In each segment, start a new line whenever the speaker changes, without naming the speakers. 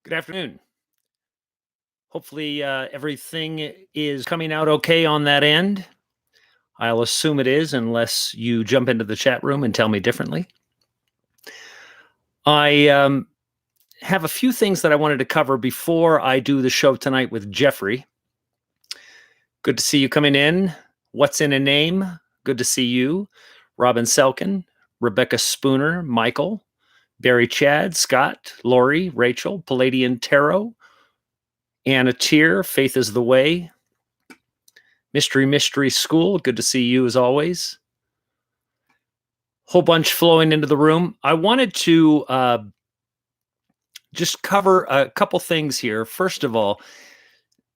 Good afternoon. Hopefully, everything is coming out okay on that end. I'll assume it is, unless you jump into the chat room and tell me differently. I have a few things that I wanted to cover before I do the show tonight with Jeffrey. Good to see you coming in. What's in a name? Good to see you. Robin Selkin, Rebecca Spooner, Michael, Barry Chad, Scott, Lori, Rachel, Palladian Tarot, Anna Tier, Faith is the Way, Mystery School, good to see you as always. Whole bunch flowing into the room. I wanted to just cover a couple things here. First of all,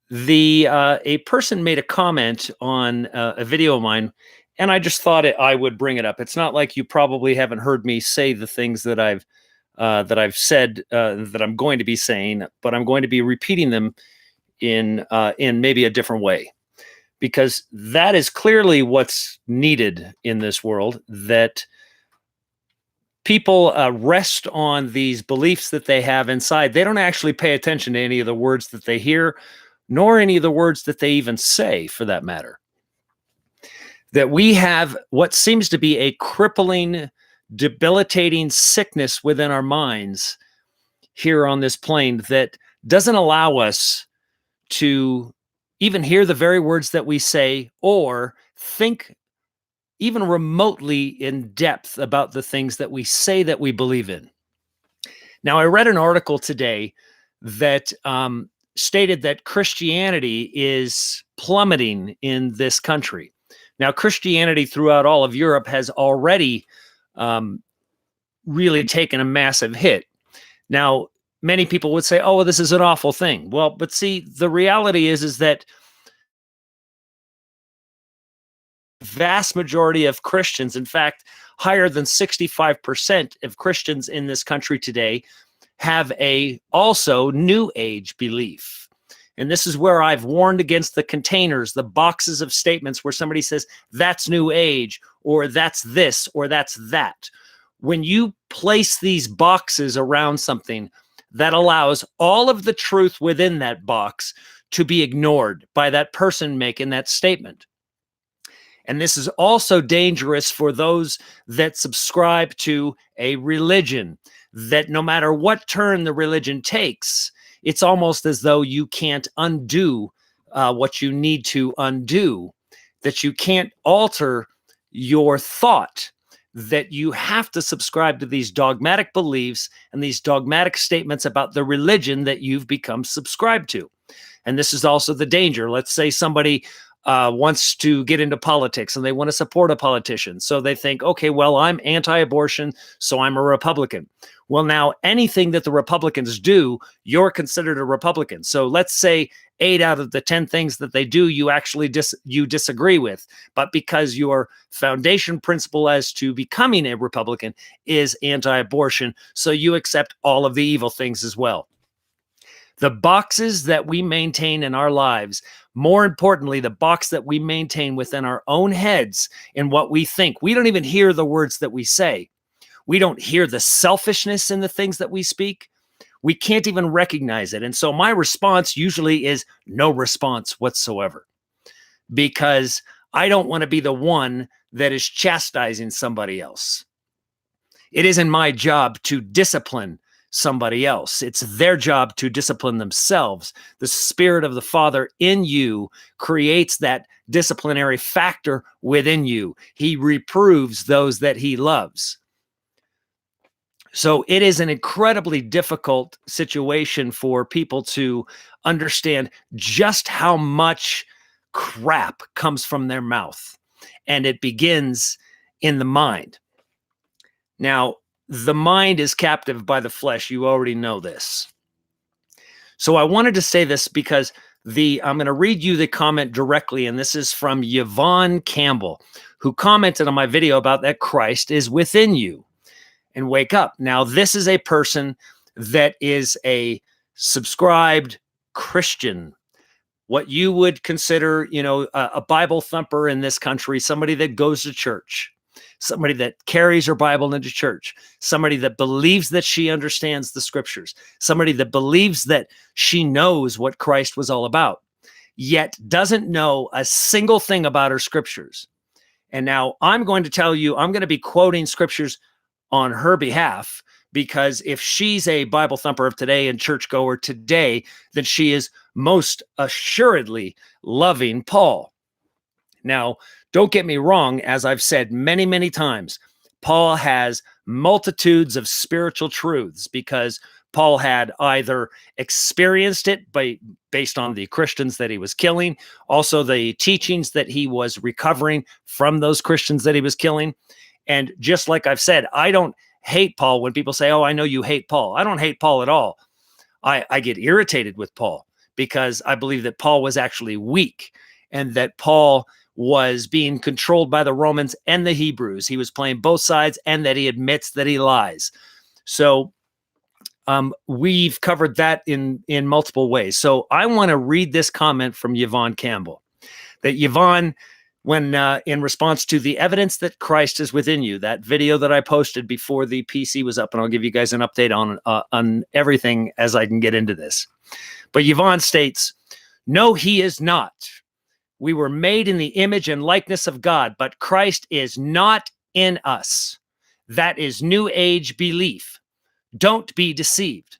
a person made a comment on a video of mine, and I just thought I would bring it up. It's not like you probably haven't heard me say the things that I've said that I'm going to be saying, but I'm going to be repeating them in maybe a different way, because that is clearly what's needed in this world, that people rest on these beliefs that they have inside. They don't actually pay attention to any of the words that they hear, nor any of the words that they even say, for that matter. That we have what seems to be a crippling, debilitating sickness within our minds here on this plane that doesn't allow us to even hear the very words that we say, or think even remotely in depth about the things that we say that we believe in. Now, I read an article today that stated that Christianity is plummeting in this country. Now, Christianity throughout all of Europe has already really taken a massive hit. Now, many people would say, oh, well, this is an awful thing. Well, but see, the reality is that vast majority of Christians, in fact, higher than 65% of Christians in this country today, have a also New Age belief. And this is where I've warned against the containers, the boxes of statements where somebody says, that's New Age, or that's this, or that's that. When you place these boxes around something, that allows all of the truth within that box to be ignored by that person making that statement. And this is also dangerous for those that subscribe to a religion, that no matter what turn the religion takes, it's almost as though you can't undo what you need to undo, that you can't alter your thought, that you have to subscribe to these dogmatic beliefs and these dogmatic statements about the religion that you've become subscribed to. And this is also the danger. Let's say somebody wants to get into politics and they want to support a politician. So they think, okay, well, I'm anti-abortion, so I'm a Republican. Well, now anything that the Republicans do, you're considered a Republican. So let's say 8 out of the 10 things that they do, you actually disagree with. But because your foundation principle as to becoming a Republican is anti-abortion, so you accept all of the evil things as well. The boxes that we maintain in our lives, more importantly, the box that we maintain within our own heads and what we think. We don't even hear the words that we say. We don't hear the selfishness in the things that we speak. We can't even recognize it. And so my response usually is no response whatsoever, because I don't want to be the one that is chastising somebody else. It isn't my job to discipline somebody else. It's their job to discipline themselves. The Spirit of the Father in you creates that disciplinary factor within you. He reproves those that he loves. So it is an incredibly difficult situation for people to understand just how much crap comes from their mouth. And it begins in the mind. Now, the mind is captive by the flesh. You already know this. So I wanted to say this because I'm going to read you the comment directly, and this is from Yvonne Campbell, who commented on my video about that Christ is within you and wake up. Now, this is a person that is a subscribed Christian, what you would consider, a Bible thumper in this country, somebody that goes to church, somebody that carries her Bible into church, somebody that believes that she understands the scriptures, somebody that believes that she knows what Christ was all about, yet doesn't know a single thing about her scriptures. And now I'm going to tell you, I'm going to be quoting scriptures on her behalf, because if she's a Bible thumper of today and churchgoer today, then she is most assuredly loving Paul. Now, don't get me wrong, as I've said many, many times, Paul has multitudes of spiritual truths because Paul had either experienced it based on the Christians that he was killing, also the teachings that he was recovering from those Christians that he was killing. And just like I've said, I don't hate Paul when people say, oh, I know you hate Paul. I don't hate Paul at all. I get irritated with Paul because I believe that Paul was actually weak and that Paul was being controlled by the Romans and the Hebrews. He was playing both sides, and that he admits that he lies. So we've covered that in multiple ways. So I want to read this comment from Yvonne Campbell, that Yvonne, when in response to the evidence that Christ is within you, that video that I posted before the PC was up, and I'll give you guys an update on everything as I can get into this. But Yvonne states, no, he is not. We were made in the image and likeness of God, but Christ is not in us. That is New Age belief. Don't be deceived.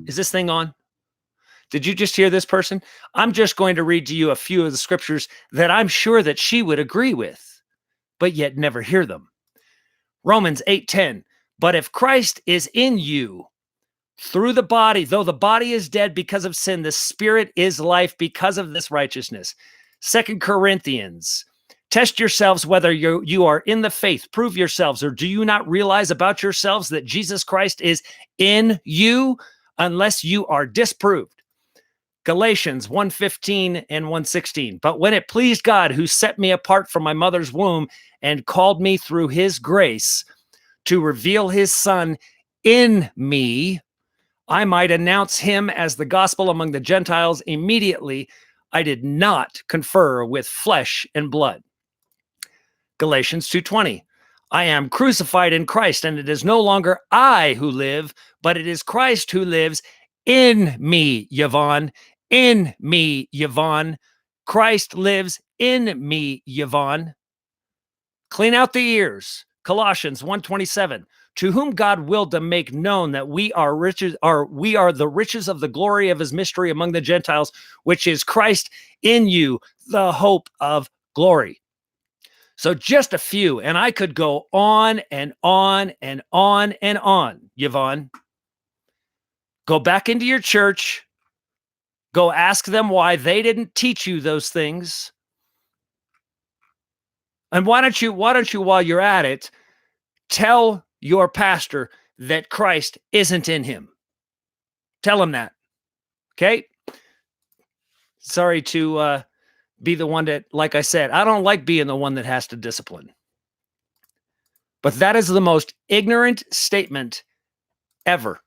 Is this thing on? Did you just hear this person? I'm just going to read to you a few of the scriptures that I'm sure that she would agree with, but yet never hear them. Romans 8:10, but if Christ is in you, through the body, though the body is dead because of sin, the spirit is life because of this righteousness. 2 Corinthians, test yourselves whether you are in the faith. Prove yourselves, or do you not realize about yourselves that Jesus Christ is in you unless you are disproved? Galatians 1:15 and 1:16. But when it pleased God, who set me apart from my mother's womb and called me through his grace to reveal his Son in me, I might announce him as the gospel among the Gentiles. Immediately, I did not confer with flesh and blood. Galatians 2:20. I am crucified in Christ, and it is no longer I who live, but it is Christ who lives in me, Yvonne. In me, Yvonne. Christ lives in me, Yvonne. Clean out the ears. Colossians 1:27. To whom God willed to make known that we are the riches of the glory of his mystery among the Gentiles, which is Christ in you, the hope of glory. So just a few, and I could go on and on and on and on, Yvonne. Go back into your church. Go ask them why they didn't teach you those things. And why don't you, while you're at it, tell your pastor that Christ isn't in him. Tell him that. Okay? Sorry to be the one that, like I said, I don't like being the one that has to discipline. But that is the most ignorant statement ever.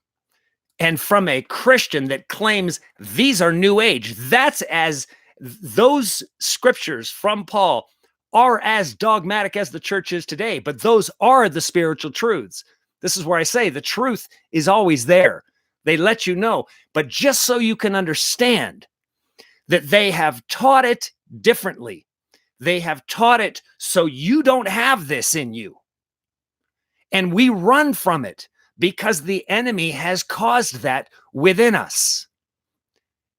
And from a Christian that claims these are New Age, that's as those scriptures from Paul are as dogmatic as the church is today, but those are the spiritual truths. This is where I say the truth is always there. They let you know, but just so you can understand that they have taught it differently. They have taught it so you don't have this in you. And we run from it because the enemy has caused that within us.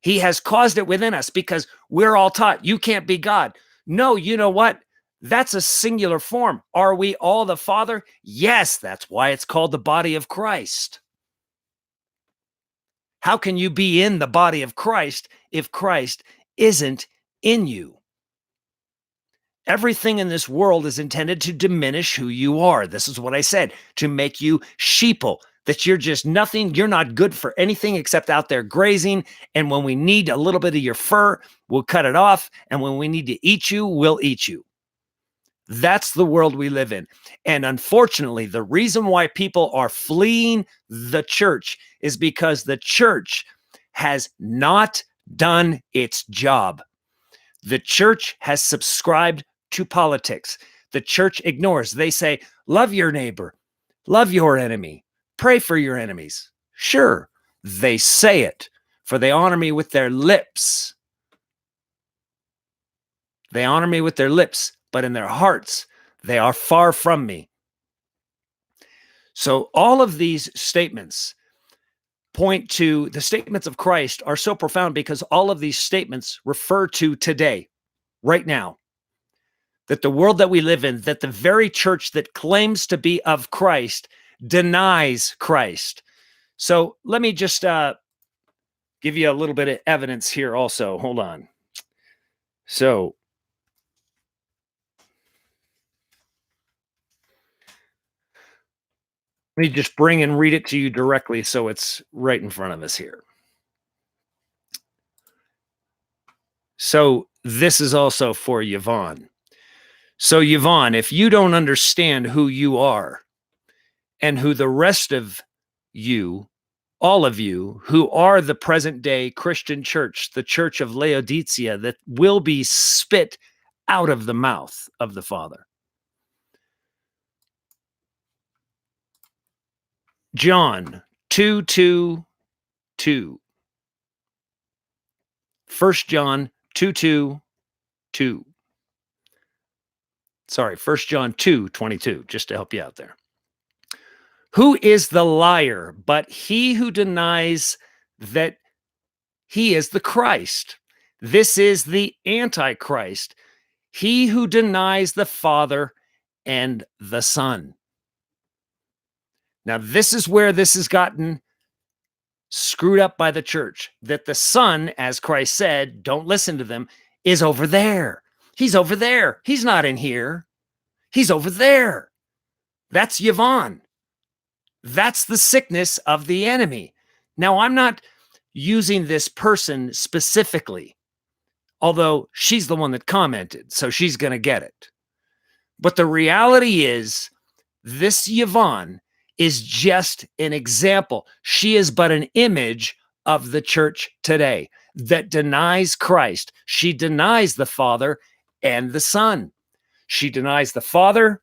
He has caused it within us because we're all taught you can't be God. No, you know what? That's a singular form. Are we all the Father? Yes, that's why it's called the body of Christ. How can you be in the body of Christ if Christ isn't in you? Everything in this world is intended to diminish who you are. This is what I said, to make you sheeple, that you're just nothing. You're not good for anything except out there grazing. And when we need a little bit of your fur, we'll cut it off. And when we need to eat you, we'll eat you. That's the world we live in. And unfortunately, the reason why people are fleeing the church is because the church has not done its job. The church has subscribed to politics. The church ignores. They say, love your neighbor, love your enemy, pray for your enemies. Sure, they say it, for they honor me with their lips. They honor me with their lips, but in their hearts, they are far from me. So all of these statements point to the statements of Christ are so profound because all of these statements refer to today, right now, that the world that we live in, that the very church that claims to be of Christ denies Christ. So let me just give you a little bit of evidence here also. Hold on. So let me just bring and read it to you directly so it's right in front of us here. So this is also for Yvonne. So Yvonne, if you don't understand who you are and who the rest of you, all of you who are the present day Christian church, the church of Laodicea that will be spit out of the mouth of the Father. John 2:2. 1 John 2:2. Sorry, 1 John 2:22, just to help you out there. Who is the liar but he who denies that he is the Christ? This is the Antichrist, he who denies the Father and the Son. Now, this is where this has gotten screwed up by the church, that the Son, as Christ said, don't listen to them, is over there. He's over there. He's not in here. He's over there. That's Yvonne. That's the sickness of the enemy. Now, I'm not using this person specifically, although she's the one that commented, so she's going to get it. But the reality is, this Yvonne is just an example. She is but an image of the church today that denies Christ. She denies the Father and the Son. She denies the Father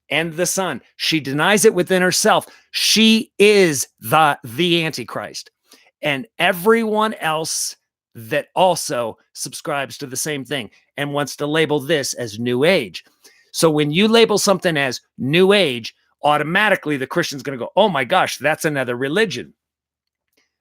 and the Son. She denies it within herself. She is the Antichrist. And everyone else that also subscribes to the same thing and wants to label this as New Age. So when you label something as New Age, automatically the Christian's going to go, oh my gosh, that's another religion.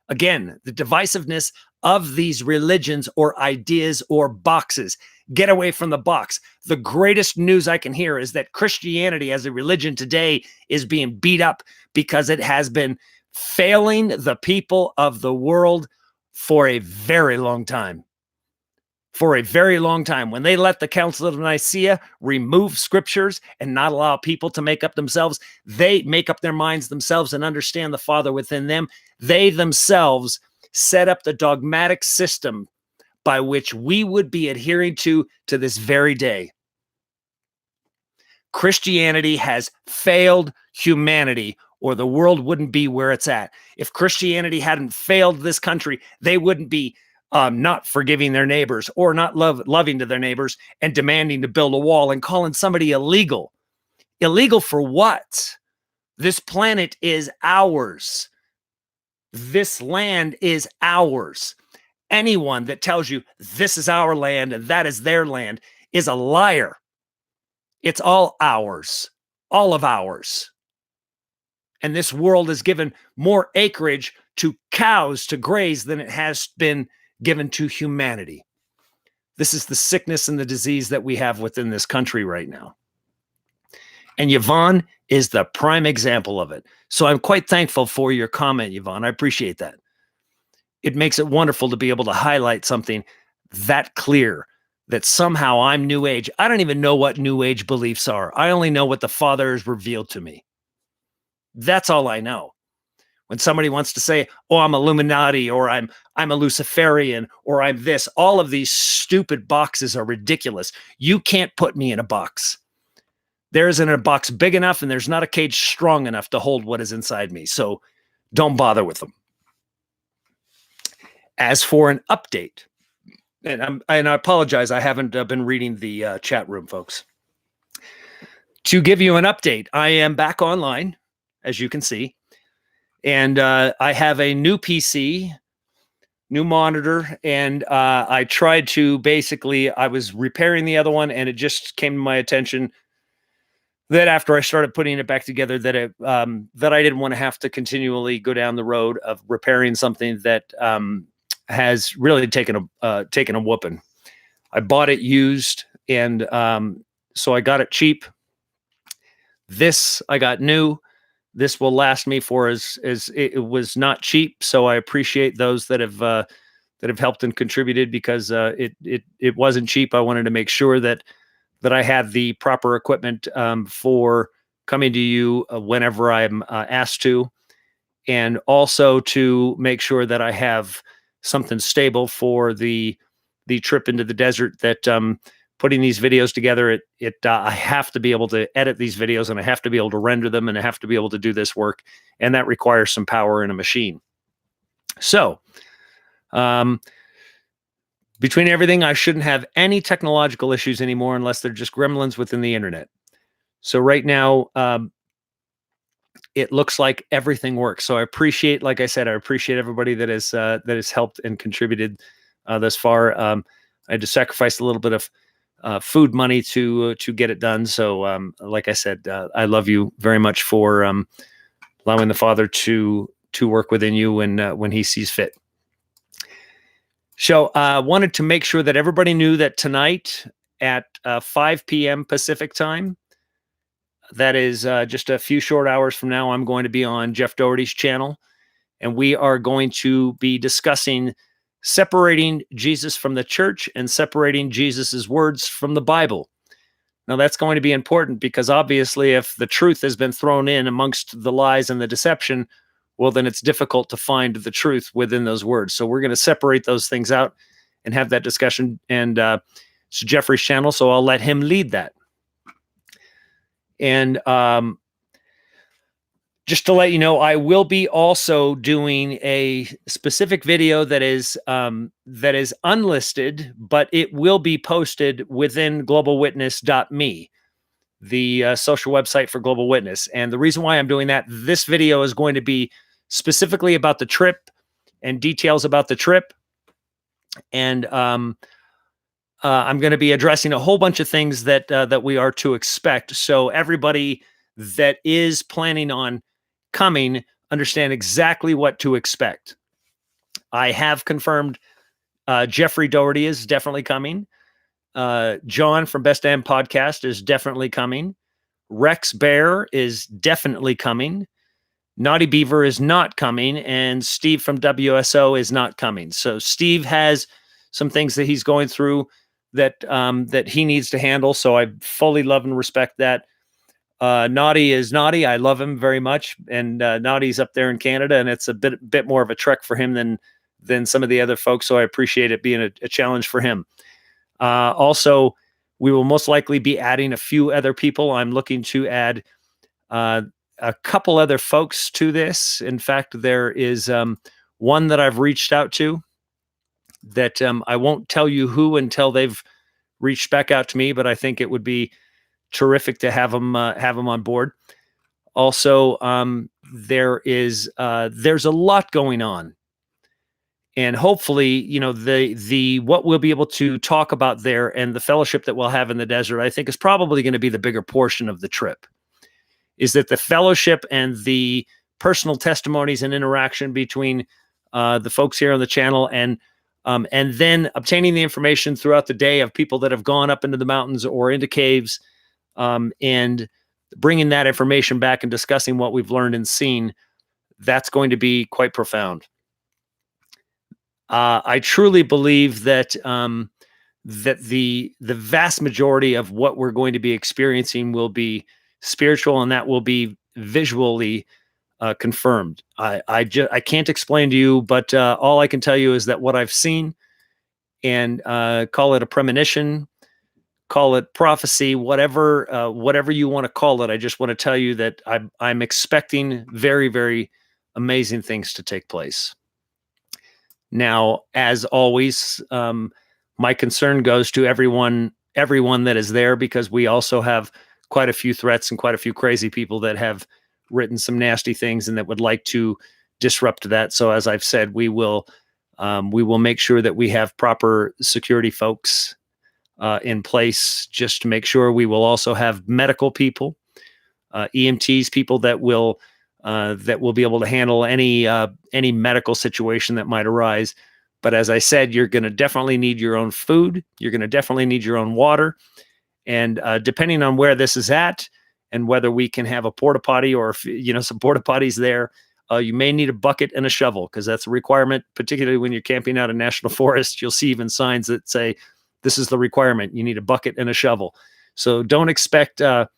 Again, the divisiveness of these religions or ideas or boxes. Get away from the box. The greatest news I can hear is that Christianity as a religion today is being beat up because it has been failing the people of the world for a very long time. For a very long time. When they let the Council of Nicaea remove scriptures and not allow people to make up themselves, they make up their minds themselves and understand the Father within them. They themselves set up the dogmatic system by which we would be adhering to this very day. Christianity has failed humanity, or the world wouldn't be where it's at. If Christianity hadn't failed this country, they wouldn't be not forgiving their neighbors or not loving to their neighbors and demanding to build a wall and calling somebody illegal. Illegal for what? This planet is ours. This land is ours. Anyone that tells you this is our land and that is their land is a liar. It's all ours, all of ours. And this world is given more acreage to cows to graze than it has been given to humanity. This is the sickness and the disease that we have within this country right now. And Yvonne is the prime example of it. So I'm quite thankful for your comment, Yvonne. I appreciate that. It makes it wonderful to be able to highlight something that clear, that somehow I'm New Age. I don't even know what New Age beliefs are. I only know what the Father has revealed to me. That's all I know. When somebody wants to say, oh, I'm Illuminati, or I'm a Luciferian, or I'm this, all of these stupid boxes are ridiculous. You can't put me in a box. There isn't a box big enough, and there's not a cage strong enough to hold what is inside me. So don't bother with them. As for an update, and I apologize, I haven't been reading the chat room, folks. To give you an update, I am back online, as you can see, and I have a new PC, new monitor, and I tried to I was repairing the other one, and it just came to my attention that after I started putting it back together, that I didn't want to have to continually go down the road of repairing something that has really taken a whooping. I bought it used, and so I got it cheap. This I got new. This will last me for as it was not cheap. So I appreciate those that have helped and contributed, because it wasn't cheap. I wanted to make sure that I had the proper equipment for coming to you whenever I'm asked to, and also to make sure that I have something stable for the trip into the desert. That putting these videos together, I have to be able to edit these videos, and I have to be able to render them, and I have to be able to do this work, and that requires some power in a machine. So, between everything, I shouldn't have any technological issues anymore, unless they're just gremlins within the internet. So right now, it looks like everything works. So I appreciate, like I said, I appreciate everybody that has helped and contributed thus far. I had to sacrifice a little bit of food money to get it done. So, like I said, I love you very much for allowing the Father to work within you when He sees fit. So, wanted to make sure that everybody knew that tonight at 5 p.m. Pacific time, that is just a few short hours from now, I'm going to be on Jeff Doherty's channel, and we are going to be discussing separating Jesus from the church and separating Jesus's words from the Bible. Now, that's going to be important, because obviously if the truth has been thrown in amongst the lies and the deception, well, then it's difficult to find the truth within those words. So we're going to separate those things out and have that discussion. And it's Jeffrey's channel, so I'll let him lead that. And just to let you know, I will be also doing a specific video that is unlisted, but it will be posted within globalwitness.me, the social website for Global Witness. And the reason why I'm doing that, this video is going to be specifically about the trip and details about the trip. And I'm going to be addressing a whole bunch of things that we are to expect. So everybody that is planning on coming, understand exactly what to expect. I have confirmed Jeffrey Doherty is definitely coming. John from Best Damn Podcast is definitely coming. Rex Bear is definitely coming. Naughty Beaver is not coming, and Steve from WSO is not coming. So Steve has some things that he's going through that he needs to handle. So I fully love and respect that. Naughty is Naughty. I love him very much, and Naughty's up there in Canada, and it's a bit more of a trek for him than some of the other folks. So I appreciate it being a challenge for him. Also, we will most likely be adding a few other people. I'm looking to add a couple other folks to this. In fact, there is one that I've reached out to that I won't tell you who until they've reached back out to me, but I think it would be terrific to have them on board. Also, there's a lot going on, and hopefully, the what we'll be able to talk about there and the fellowship that we'll have in the desert, I think, is probably going to be the bigger portion of the trip. Is that the fellowship and the personal testimonies and interaction between the folks here on the channel, and then obtaining the information throughout the day of people that have gone up into the mountains or into caves, and bringing that information back and discussing what we've learned and seen. That's going to be quite profound. I truly believe that the vast majority of what we're going to be experiencing will be spiritual, and that will be visually confirmed. I can't explain to you, but all I can tell you is that what I've seen, and call it a premonition, call it prophecy, whatever you want to call it. I just want to tell you that I'm expecting very, very amazing things to take place. Now, as always, my concern goes to everyone that is there, because we also have quite a few threats and quite a few crazy people that have written some nasty things and that would like to disrupt that. So as I've said, we will make sure that we have proper security folks in place just to make sure. We will also have medical people, EMTs, people that will be able to handle any medical situation that might arise. But as I said, you're going to definitely need your own food. You're going to definitely need your own water. And depending on where this is at and whether we can have a porta potty or if, some porta potties there, you may need a bucket and a shovel, because that's a requirement, particularly when you're camping out in national forest. You'll see even signs that say, this is the requirement. You need a bucket and a shovel. So don't expect the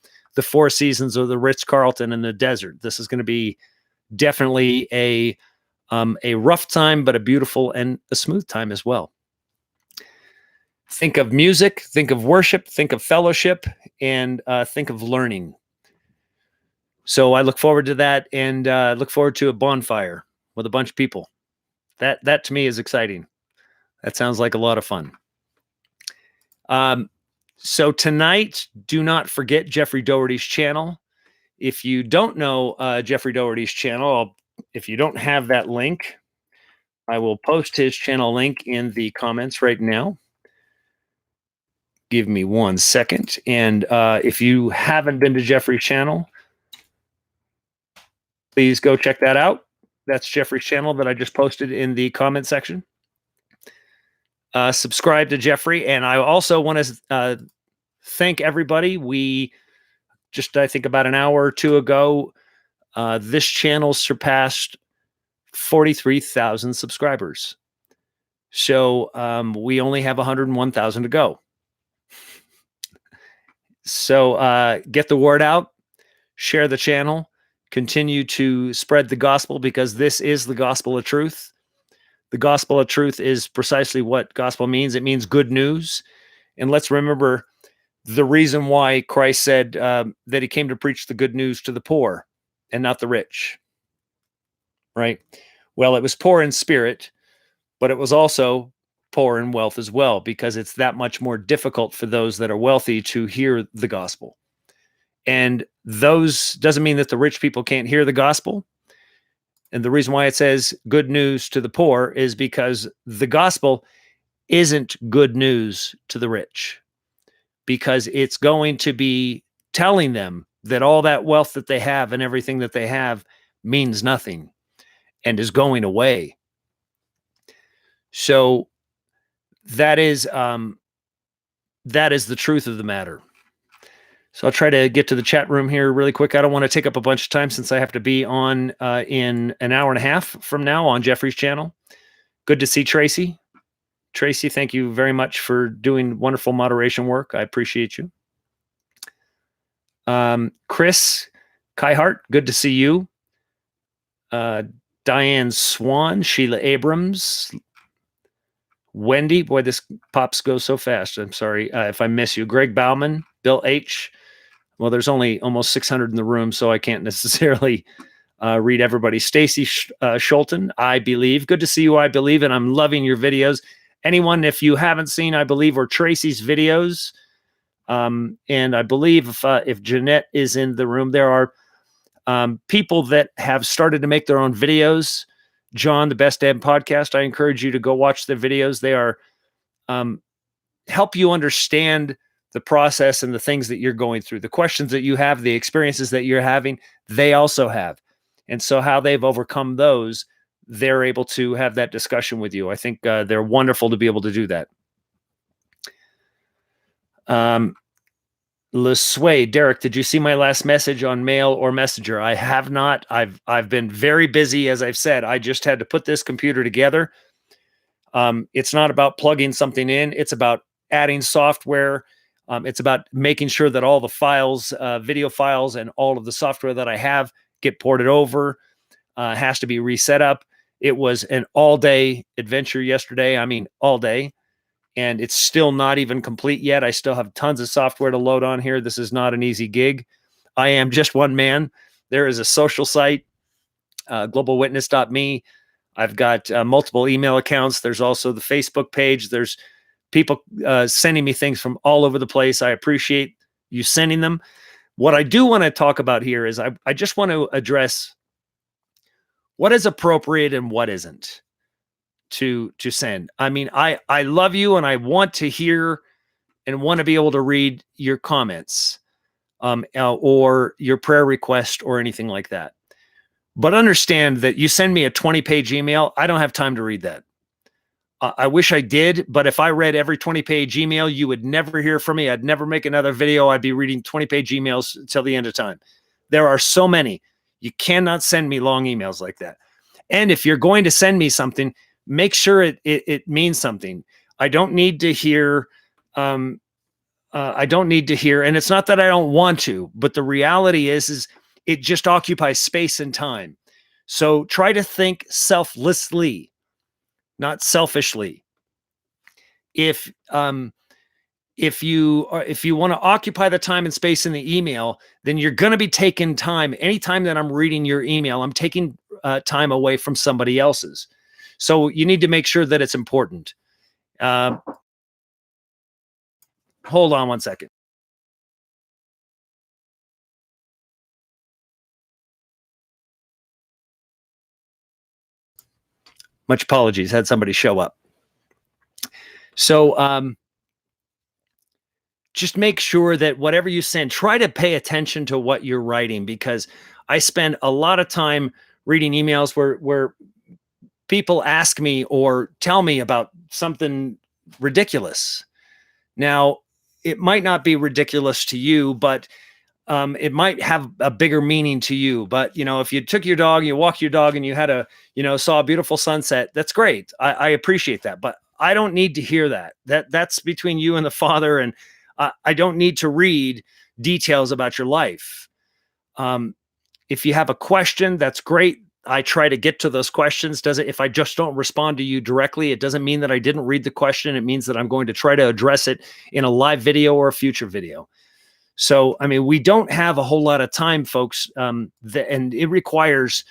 Four Seasons or the Ritz-Carlton in the desert. This is going to be definitely a rough time, but a beautiful and a smooth time as well. Think of music, think of worship, think of fellowship, and think of learning. So I look forward to that, and look forward to a bonfire with a bunch of people. That to me is exciting. That sounds like a lot of fun. So tonight, do not forget Jeffrey Doherty's channel. If you don't know Jeffrey Doherty's channel, if you don't have that link, I will post his channel link in the comments right now. Give me 1 second. And if you haven't been to Jeffrey's channel, please go check that out. That's Jeffrey's channel that I just posted in the comment section. Subscribe to Jeffrey. And I also want to thank everybody. We just, I think about an hour or two ago, this channel surpassed 43,000 subscribers. So we only have 101,000 to go. So get the word out, share the channel, continue to spread the gospel, because this is the gospel of truth. The gospel of truth is precisely what gospel means. It means good news. And let's remember the reason why Christ said that he came to preach the good news to the poor and not the rich. Right? Well, it was poor in spirit, but it was also poor in wealth as well, because it's that much more difficult for those that are wealthy to hear the gospel. And those doesn't mean that the rich people can't hear the gospel. And the reason why it says good news to the poor is because the gospel isn't good news to the rich, because it's going to be telling them that all that wealth that they have and everything that they have means nothing and is going away. So that is the truth of the matter. So I'll try to get to the chat room here really quick. I don't want to take up a bunch of time since I have to be on in an hour and a half from now on Jeffrey's channel. Good to see Tracy. Tracy, thank you very much for doing wonderful moderation work. I appreciate you. Chris Kaihart, good to see you. Diane Swan, Sheila Abrams, Wendy, boy, this pops goes so fast. I'm sorry if I miss you. Greg Bauman, Bill H. Well, there's only almost 600 in the room, so I can't necessarily read everybody. Stacy Schulten, I Believe. Good to see you, I Believe, and I'm loving your videos. Anyone, if you haven't seen I Believe or Tracy's videos, and I believe if Jeanette is in the room, there are people that have started to make their own videos. John, the Best Damn Podcast, I encourage you to go watch their videos. They are help you understand the process and the things that you're going through, the questions that you have, the experiences that you're having, they also have. And so how they've overcome those, they're able to have that discussion with you. I think they're wonderful to be able to do that. LeSway, Derek, did you see my last message on mail or messenger? I have not. I've been very busy, as I've said. I just had to put this computer together. It's not about plugging something in. It's about adding software. It's about making sure that all the files, video files, and all of the software that I have get ported over. Has to be reset up. It was an all-day adventure yesterday. I mean, all day. And it's still not even complete yet. I still have tons of software to load on here. This is not an easy gig. I am just one man. There is a social site, globalwitness.me. I've got multiple email accounts. There's also the Facebook page. There's people sending me things from all over the place. I appreciate you sending them. What I do want to talk about here is I just want to address what is appropriate and what isn't to send. I mean, I love you and I want to hear and want to be able to read your comments, or your prayer request or anything like that. But understand that you send me a 20-page email, I don't have time to read that. I wish I did, but if I read every 20-page email, you would never hear from me. I'd never make another video. I'd be reading 20-page emails till the end of time. There are so many. You cannot send me long emails like that. And if you're going to send me something, make sure it means something. I don't need to hear, and it's not that I don't want to, but the reality is it just occupies space and time. So try to think selflessly, not selfishly. If you want to occupy the time and space in the email, then you're going to be taking time. Anytime that I'm reading your email, I'm taking time away from somebody else's. So you need to make sure that it's important. Hold on one second. Much apologies. Had somebody show up. So just make sure that whatever you send, try to pay attention to what you're writing, because I spend a lot of time reading emails where people ask me or tell me about something ridiculous. Now, it might not be ridiculous to you, but it might have a bigger meaning to you. But, if you took your dog, you walked your dog and you had saw a beautiful sunset, that's great. I appreciate that, but I don't need to hear that. That's between you and the Father. And I don't need to read details about your life. If you have a question, that's great. I try to get to those questions. If I just don't respond to you directly, it doesn't mean that I didn't read the question. It means that I'm going to try to address it in a live video or a future video. So, I mean, we don't have a whole lot of time, folks, and it requires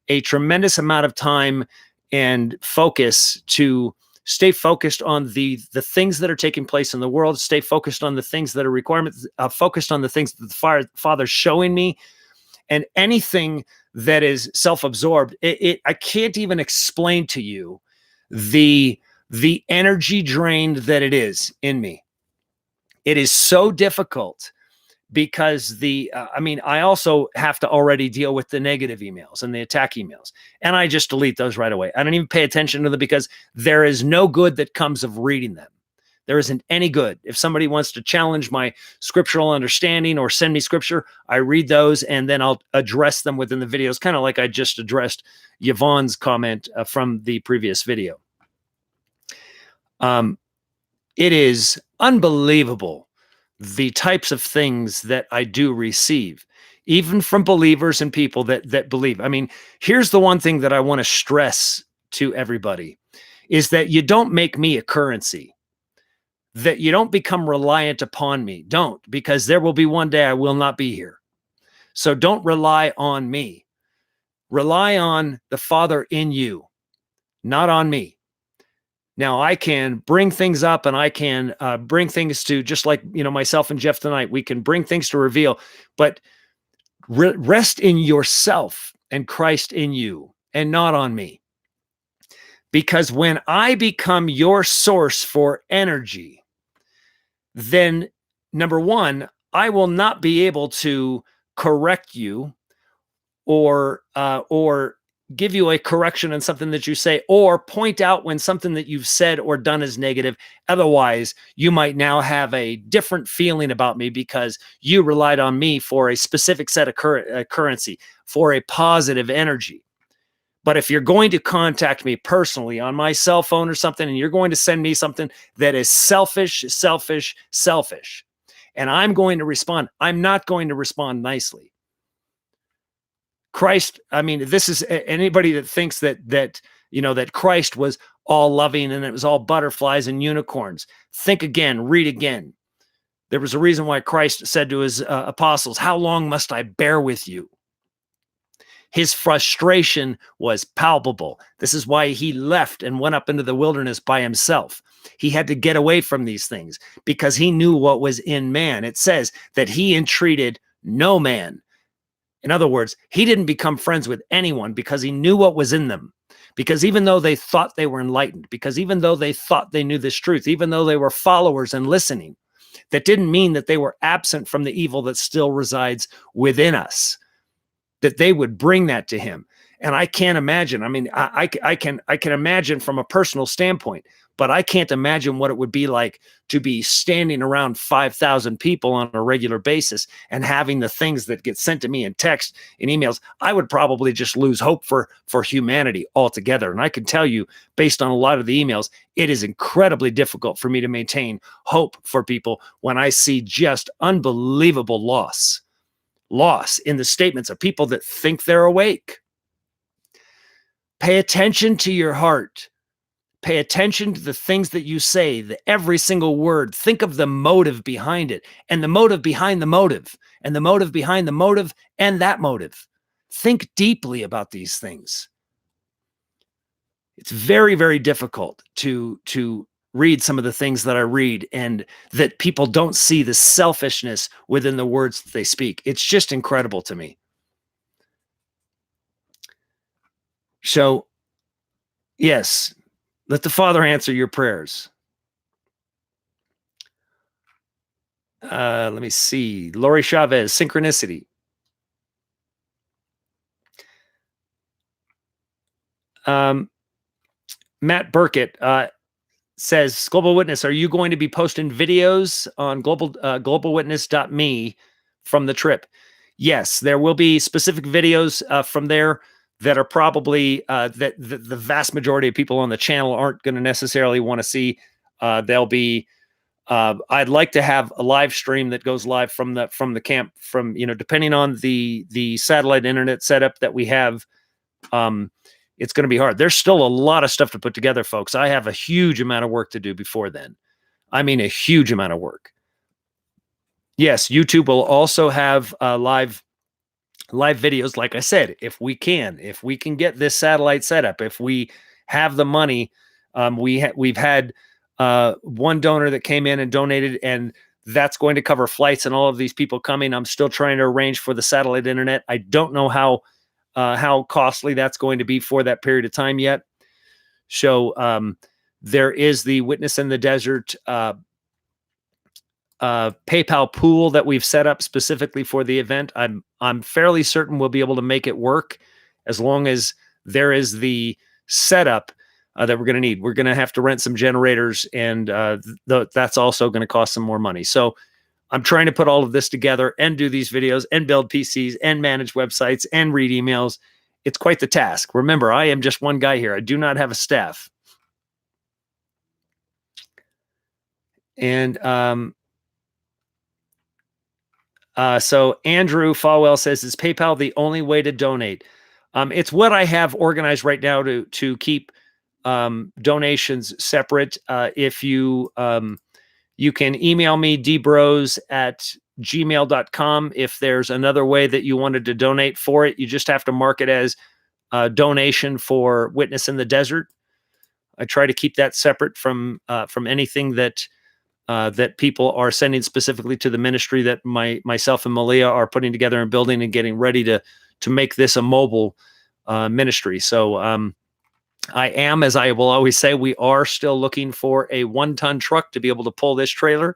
a tremendous amount of time and focus to stay focused on the things that are taking place in the world, stay focused on the things that are requirements, focused on the things that the Father's showing me, and anything that is self-absorbed. I can't even explain to you the energy drained that it is in me. It is so difficult because I also have to already deal with the negative emails and the attack emails. And I just delete those right away. I don't even pay attention to them because there is no good that comes of reading them. There isn't any good. If somebody wants to challenge my scriptural understanding or send me scripture, I read those and then I'll address them within the videos, kind of like I just addressed Yvonne's comment from the previous video. It is unbelievable the types of things that I do receive, even from believers and people that believe. I mean, here's the one thing that I want to stress to everybody is that you don't make me a currency, that you don't become reliant upon me. Don't, because there will be one day I will not be here. So don't rely on me. Rely on the Father in you, not on me. Now, I can bring things up and I can bring things to, just like, myself and Jeff tonight, we can bring things to reveal, but rest in yourself and Christ in you and not on me. Because when I become your source for energy, then number one, I will not be able to correct you or give you a correction on something that you say, or point out when something that you've said or done is negative. Otherwise, you might now have a different feeling about me because you relied on me for a specific set of currency, for a positive energy. But if you're going to contact me personally on my cell phone or something, and you're going to send me something that is selfish, and I'm going to respond, I'm not going to respond nicely. Christ, I mean, this is anybody that thinks that Christ was all loving and it was all butterflies and unicorns. Think again, read again. There was a reason why Christ said to his apostles, "How long must I bear with you?" His frustration was palpable. This is why he left and went up into the wilderness by himself. He had to get away from these things because he knew what was in man. It says that he entreated No man. In other words, he didn't become friends with anyone because he knew what was in them. Because even though they thought they were enlightened, because even though they thought they knew this truth, even though they were followers and listening, that didn't mean that they were absent from the evil that still resides within us, that they would bring that to him. And I can't imagine. I mean, I can imagine from a personal standpoint, but I can't imagine what it would be like to be standing around 5,000 people on a regular basis and having the things that get sent to me in text and emails. I would probably just lose hope for humanity altogether. And I can tell you, based on a lot of the emails, it is incredibly difficult for me to maintain hope for people when I see just unbelievable loss in the statements of people that think they're awake. Pay attention to your heart. Pay attention to the things that you say, every single word. Think of the motive behind it, and the motive behind the motive, and the motive behind the motive, and that motive. Think deeply about these things. It's very, very difficult to read some of the things that I read, and that people don't see the selfishness within the words that they speak. It's just incredible to me. So, yes, let the Father answer your prayers. Let me see. Lori Chavez, synchronicity. Matt Burkett says, Global Witness, are you going to be posting videos on globalwitness.me from the trip? Yes, there will be specific videos from there that are probably that the vast majority of people on the channel aren't going to necessarily want to see. They'll be I'd like to have a live stream that goes live from the camp, from, depending on the satellite internet setup that we have. It's going to be hard. There's still a lot of stuff to put together, folks. I have a huge amount of work to do before then. I mean, a huge amount of work. Yes, YouTube will also have live videos. Like I said, if we can get this satellite set up, if we have the money, we've had one donor that came in and donated, and that's going to cover flights and all of these people coming. I'm still trying to arrange for the satellite internet. I don't know how costly that's going to be for that period of time yet. So there is the Witness in the Desert PayPal pool that we've set up specifically for the event. I'm fairly certain we'll be able to make it work, as long as there is the setup that we're going to need. We're going to have to rent some generators, and that's also going to cost some more money. So I'm trying to put all of this together and do these videos and build PCs and manage websites and read emails. It's quite the task. Remember, I am just one guy here. I do not have a staff. And so Andrew Falwell says, is PayPal the only way to donate? It's what I have organized right now to keep donations separate. If you you can email me, dbros@gmail.com. If there's another way that you wanted to donate for it, you just have to mark it as a donation for Witness in the Desert. I try to keep that separate from anything that that people are sending specifically to the ministry that myself and Malia are putting together and building and getting ready to make this a mobile ministry. So I am, as I will always say, we are still looking for a 1-ton truck to be able to pull this trailer.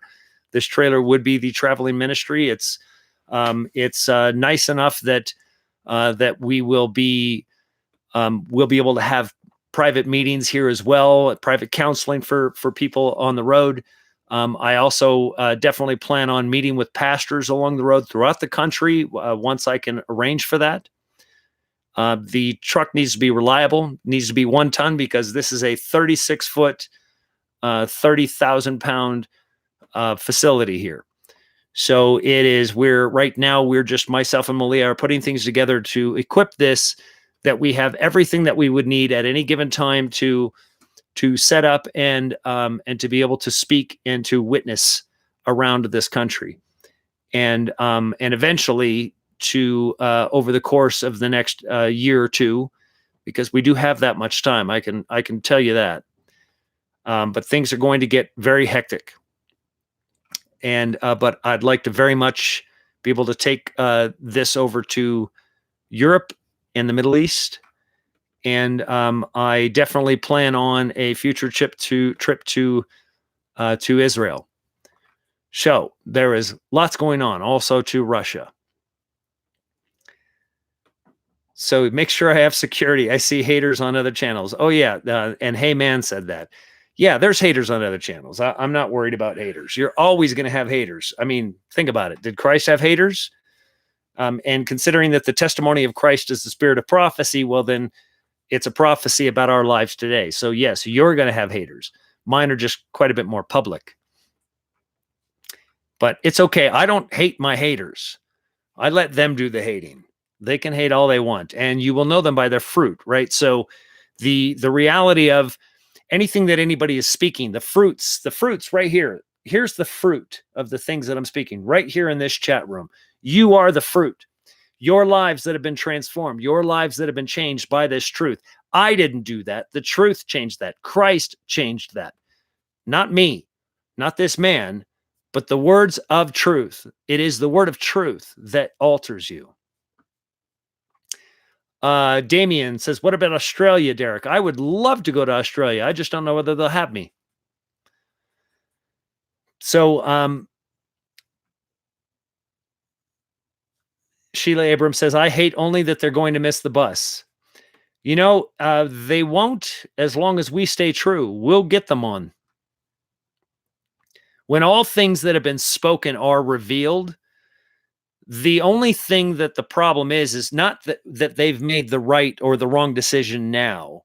This trailer would be the traveling ministry. It's nice enough that that we'll be able to have private meetings here as well, private counseling for people on the road. I also definitely plan on meeting with pastors along the road throughout the country once I can arrange for that. The truck needs to be reliable, needs to be 1 ton, because this is a 36-foot, 30,000-pound facility here. So it is, right now we're just, myself and Malia are putting things together to equip this, that we have everything that we would need at any given time to set up and to be able to speak and to witness around this country. And eventually to over the course of the next year or two, because we do have that much time. I can tell you that. But things are going to get very hectic. And but I'd like to very much be able to take this over to Europe and the Middle East. And I definitely plan on a future trip to Israel. So there is lots going on, also to Russia. So make sure I have security. I see haters on other channels. Oh yeah, and Hey Man said that. Yeah, there's haters on other channels. I'm not worried about haters. You're always going to have haters. I mean, think about it. Did Christ have haters? And considering that the testimony of Christ is the spirit of prophecy, well, then it's a prophecy about our lives today. So yes, you're going to have haters. Mine are just quite a bit more public. But it's okay. I don't hate my haters. I let them do the hating. They can hate all they want, and you will know them by their fruit, right? So the reality of anything that anybody is speaking, the fruits right here. Here's the fruit of the things that I'm speaking right here in this chat room. You are the fruit. Your lives that have been transformed, your lives that have been changed by this truth. I didn't do that. The truth changed that. Christ changed that. Not me, not this man, but the words of truth. It is the word of truth that alters you. Damien says, what about Australia, Derek? I would love to go to Australia. I just don't know whether they'll have me. So, Sheila Abrams says, I hate only that they're going to miss the bus. You know, they won't as long as we stay true. We'll get them on. When all things that have been spoken are revealed, the only thing that the problem is not that they've made the right or the wrong decision now.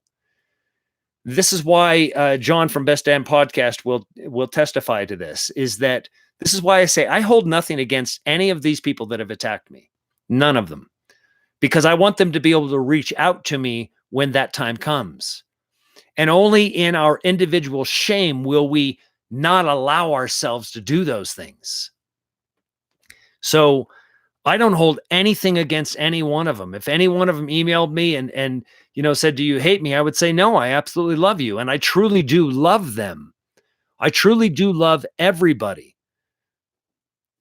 This is why John from Best Damn Podcast will testify to this, is that this is why I say I hold nothing against any of these people that have attacked me. None of them. Because I want them to be able to reach out to me when that time comes. And only in our individual shame will we not allow ourselves to do those things. So I don't hold anything against any one of them. If any one of them emailed me and said, do you hate me? I would say, no, I absolutely love you. And I truly do love them. I truly do love everybody.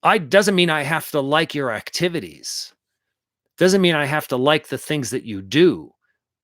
Doesn't mean I have to like your activities. Doesn't mean I have to like the things that you do.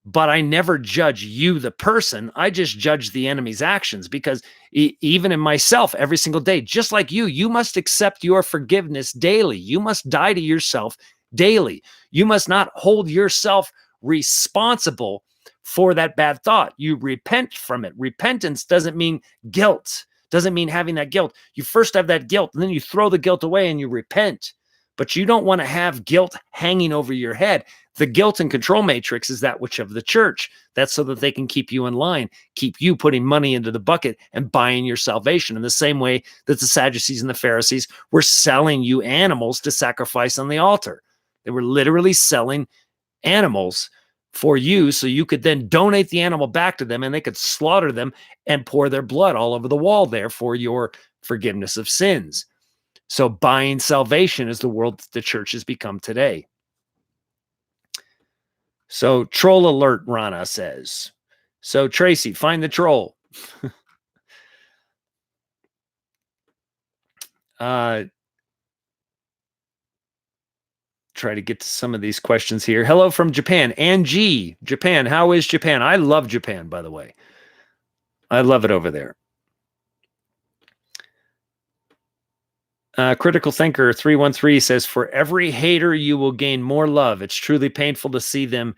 But I never judge you, the person. I just judge the enemy's actions, because even in myself, every single day, just like you must accept your forgiveness daily. You must die to yourself daily. You must not hold yourself responsible for that bad thought. You repent from it. Repentance doesn't mean guilt, doesn't mean having that guilt. You first have that guilt, and then you throw the guilt away and you repent. But you don't want to have guilt hanging over your head. The guilt and control matrix is that which of the church. That's so that they can keep you in line, keep you putting money into the bucket and buying your salvation, in the same way that the Sadducees and the Pharisees were selling you animals to sacrifice on the altar. They were literally selling animals for you so you could then donate the animal back to them, and they could slaughter them and pour their blood all over the wall there for your forgiveness of sins. So buying salvation is the world that the church has become today. So troll alert, Rana says. So Tracy, find the troll. Try to get to some of these questions here. Hello from Japan. Angie, Japan. How is Japan? I love Japan, by the way. I love it over there. Critical Thinker 313 says, for every hater, you will gain more love. It's truly painful to see them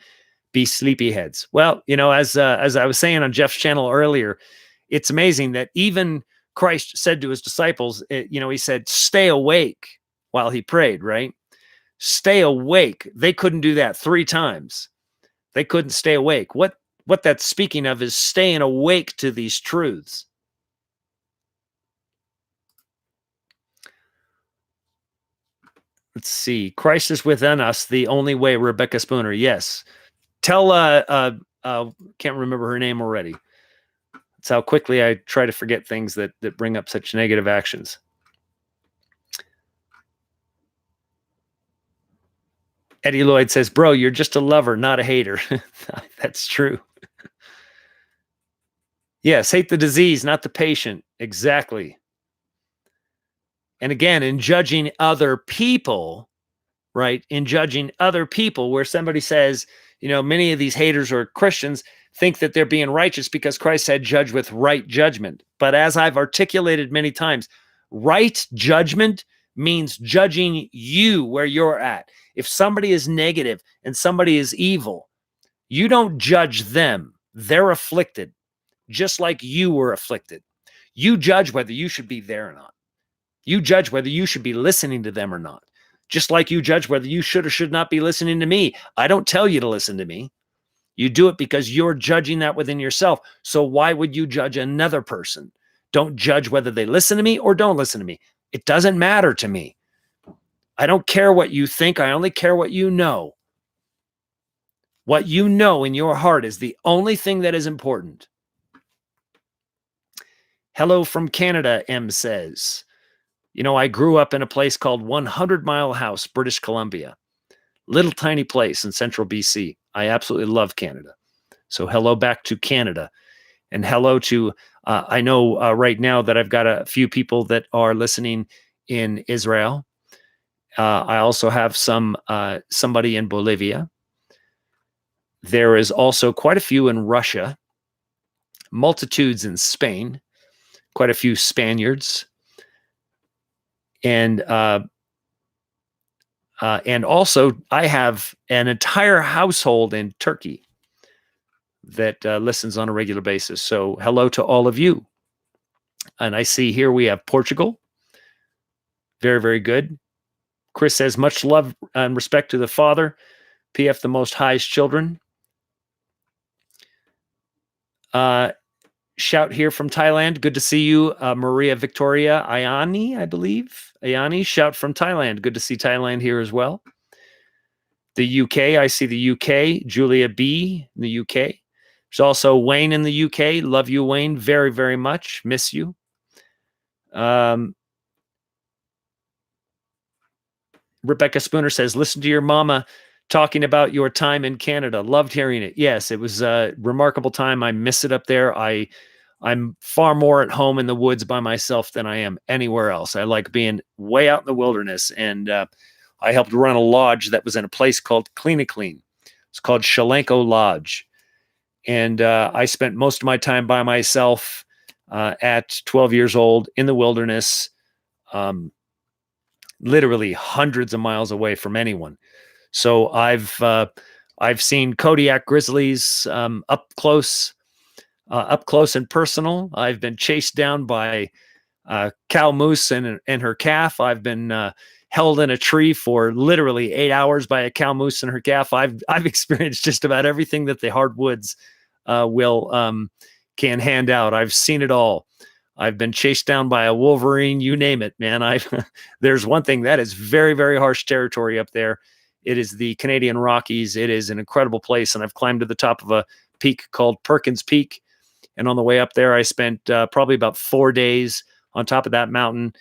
be sleepyheads. Well, as I was saying on Jeff's channel earlier, it's amazing that even Christ said to his disciples, he said, stay awake while he prayed, right? Stay awake. They couldn't do that 3 times. They couldn't stay awake. What that's speaking of is staying awake to these truths. Let's see. Christ is within us, the only way. Rebecca Spooner. Yes. Tell, can't remember her name already. That's how quickly I try to forget things that bring up such negative actions. Eddie Lloyd says, bro, you're just a lover, not a hater. That's true. Yes, hate the disease, not the patient. Exactly. And again, in judging other people, right? In judging other people, where somebody says, many of these haters or Christians think that they're being righteous because Christ said, judge with right judgment. But as I've articulated many times, right judgment means judging you where you're at. If somebody is negative and somebody is evil, you don't judge them. They're afflicted, just like you were afflicted. You judge whether you should be there or not. You judge whether you should be listening to them or not. Just like you judge whether you should or should not be listening to me. I don't tell you to listen to me. You do it because you're judging that within yourself. So why would you judge another person? Don't judge whether they listen to me or don't listen to me. It doesn't matter to me. I don't care what you think. I only care what you know. What you know in your heart is the only thing that is important. Hello from Canada, M says. I grew up in a place called 100 Mile House, British Columbia. Little tiny place in central BC. I absolutely love Canada. So hello back to Canada. And hello to, I know right now that I've got a few people that are listening in Israel. I also have somebody in Bolivia. There is also quite a few in Russia, multitudes in Spain, quite a few Spaniards, and also I have an entire household in Turkey that listens on a regular basis. So hello to all of you. And I see here we have Portugal. Very, very good. Chris says, much love and respect to the Father, PF the Most High's children. Shout here from Thailand. Good to see you, Maria Victoria Ayani, I believe. Ayani, shout from Thailand. Good to see Thailand here as well. The UK, I see the UK. Julia B in the UK. There's also Wayne in the UK. Love you, Wayne, very, very much. Miss you. Rebecca Spooner says, listen to your mama talking about your time in Canada. Loved hearing it. Yes, it was a remarkable time. I miss it up there. I'm far more at home in the woods by myself than I am anywhere else. I like being way out in the wilderness. And I helped run a lodge that was in a place called Clean. It's called Shalenko Lodge. And I spent most of my time by myself at 12 years old in the wilderness, literally hundreds of miles away from anyone. So I've seen Kodiak grizzlies up close and personal. I've been chased down by cow moose and her calf. I've been held in a tree for literally 8 hours by a cow moose and her calf. I've experienced just about everything that the hardwoods can hand out. I've seen it all. I've been chased down by a wolverine, you name it, man. There's one thing that is very, very harsh territory up there. It is the Canadian Rockies. It is an incredible place. And I've climbed to the top of a peak called Perkins Peak. And on the way up there, I spent probably about 4 days on top of that mountain.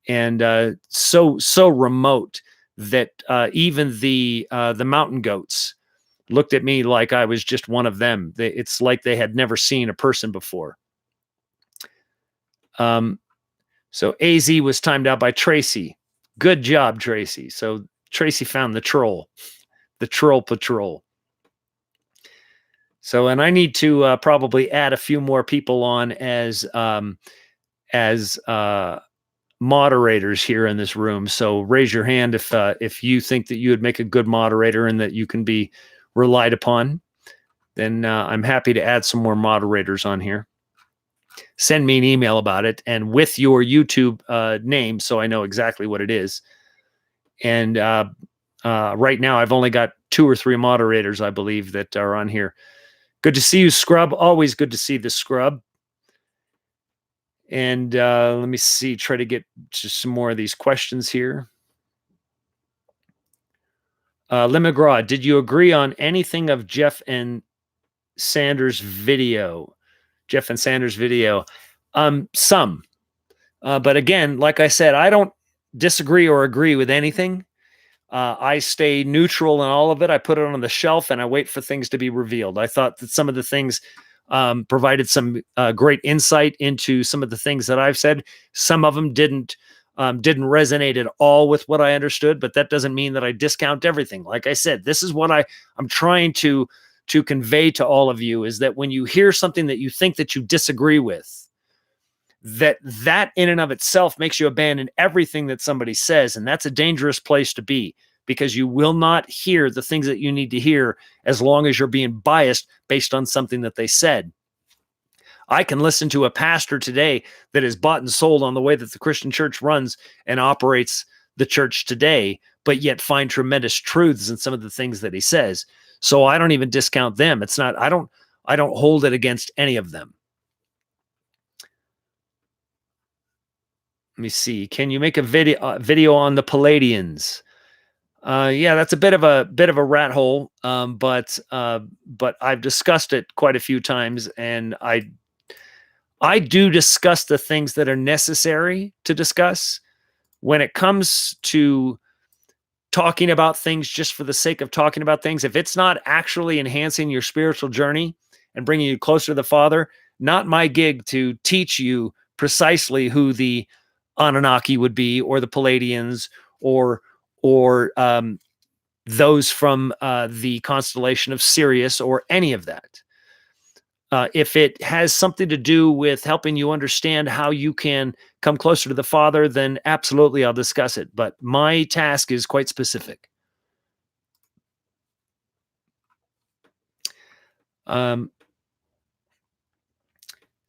And so remote that even the mountain goats looked at me like I was just one of them. It's like they had never seen a person before. So AZ was timed out by Tracy. Good job, Tracy. So Tracy found the troll patrol. So, and I need to probably add a few more people on as moderators here in this room. So raise your hand if you think that you would make a good moderator and that you can be relied upon. Then I'm happy to add some more moderators on here. Send me an email about it and with your YouTube name so I know exactly what it is. And right now I've only got 2 or 3 moderators, I believe, that are on here. Good to see you, Scrub. Always good to see the Scrub. And let me see, try to get to some more of these questions here. Lynn McGraw, did you agree on anything of Jeff and Sanders' video? Some. But again, like I said, I don't disagree or agree with anything. I stay neutral in all of it. I put it on the shelf and I wait for things to be revealed. I thought that some of the things provided some great insight into some of the things that I've said. Some of them didn't didn't resonate at all with what I understood, but that doesn't mean that I discount everything. Like I said, this is what I'm trying to convey to all of you, is that when you hear something that you think that you disagree with, that in and of itself makes you abandon everything that somebody says. And that's a dangerous place to be, because you will not hear the things that you need to hear as long as you're being biased based on something that they said. I can listen to a pastor today that is bought and sold on the way that the Christian church runs and operates the church today, but yet find tremendous truths in some of the things that he says. So I don't even discount them. It's not, I don't hold it against any of them. Let me see. Can you make a video on the Palladians? Yeah, that's a bit of a rat hole. But I've discussed it quite a few times, and I do discuss the things that are necessary to discuss. When it comes to talking about things just for the sake of talking about things, if it's not actually enhancing your spiritual journey and bringing you closer to the Father, not my gig to teach you precisely who the Anunnaki would be, or the Palladians, or those from the constellation of Sirius, or any of that. If it has something to do with helping you understand how you can come closer to the Father, then absolutely I'll discuss it. But my task is quite specific.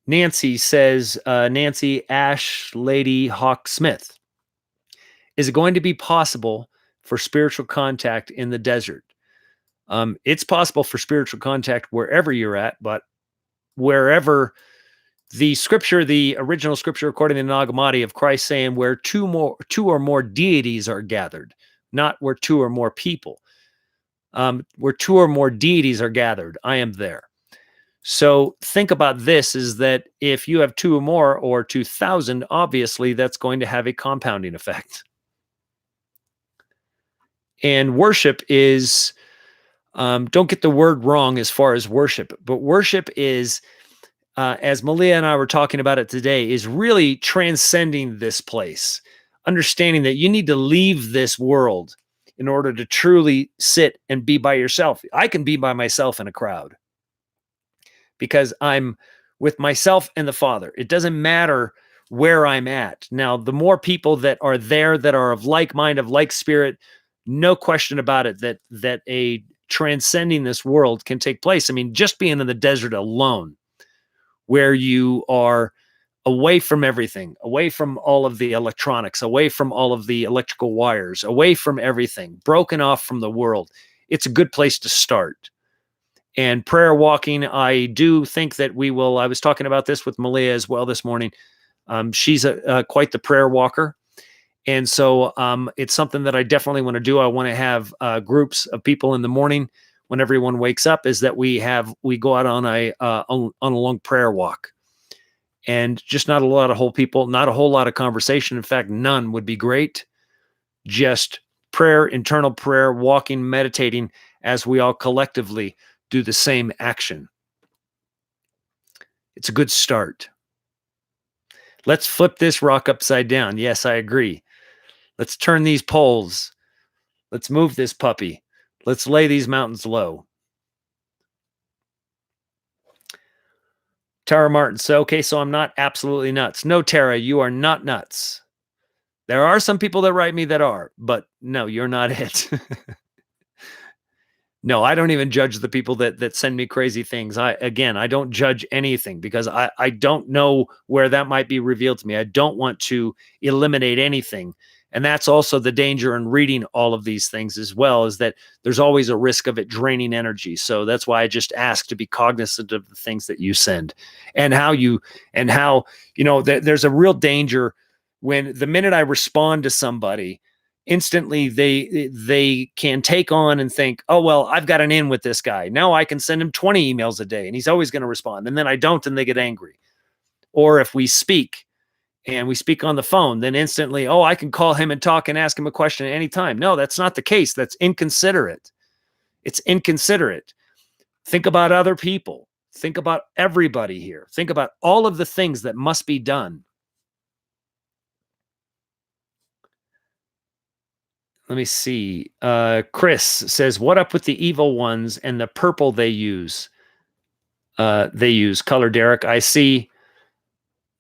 Nancy says, Nancy Ash Lady Hawk Smith, is it going to be possible for spiritual contact in the desert? It's possible for spiritual contact wherever you're at, but wherever the scripture, the original scripture according to the Nag Hammadi of Christ saying where two or more deities are gathered, not where two or more people. Where two or more deities are gathered, I am there. So think about this, is that if you have two or more, or 2,000, obviously that's going to have a compounding effect. And worship is, don't get the word wrong as far as worship, but worship is, as Malia and I were talking about it today, is really transcending this place, understanding that you need to leave this world in order to truly sit and be by yourself. I can be by myself in a crowd because I'm with myself and the Father. It doesn't matter where I'm at. Now, the more people that are there that are of like mind, of like spirit, no question about it, that a transcending this world can take place. I mean, just being in the desert alone, where you are away from everything, away from all of the electronics, away from all of the electrical wires, away from everything, broken off from the world, it's a good place to start. And prayer walking, I do think that we will. I was talking about this with Malia as well this morning. She's quite the prayer walker. And so it's something that I definitely want to do. I want to have groups of people in the morning when everyone wakes up, is that we go out on a long prayer walk, and just not a lot of whole people, not a whole lot of conversation. In fact, none would be great. Just prayer, internal prayer, walking, meditating, as we all collectively do the same action. It's a good start. Let's flip this rock upside down. Yes, I agree. Let's turn these poles. Let's move this puppy. Let's lay these mountains low. Tara Martin. So, okay, so I'm not absolutely nuts. No, Tara, you are not nuts. There are some people that write me that are, but no, you're not it. No, I don't even judge the people that send me crazy things. I don't judge anything, because I don't know where that might be revealed to me. I don't want to eliminate anything. And that's also the danger in reading all of these things as well, is that there's always a risk of it draining energy. So that's why I just ask to be cognizant of the things that you send, and how there's a real danger when the minute I respond to somebody, instantly they can take on and think, oh, well, I've got an in with this guy. Now I can send him 20 emails a day and he's always going to respond. And then I don't, and they get angry. Or if we speak on the phone, then instantly, oh, I can call him and talk and ask him a question at any time. No, that's not the case. That's inconsiderate. It's inconsiderate. Think about other people. Think about everybody here. Think about all of the things that must be done. let me see. Chris says, "What up with the evil ones and the purple they use?" Color, Derek. I see.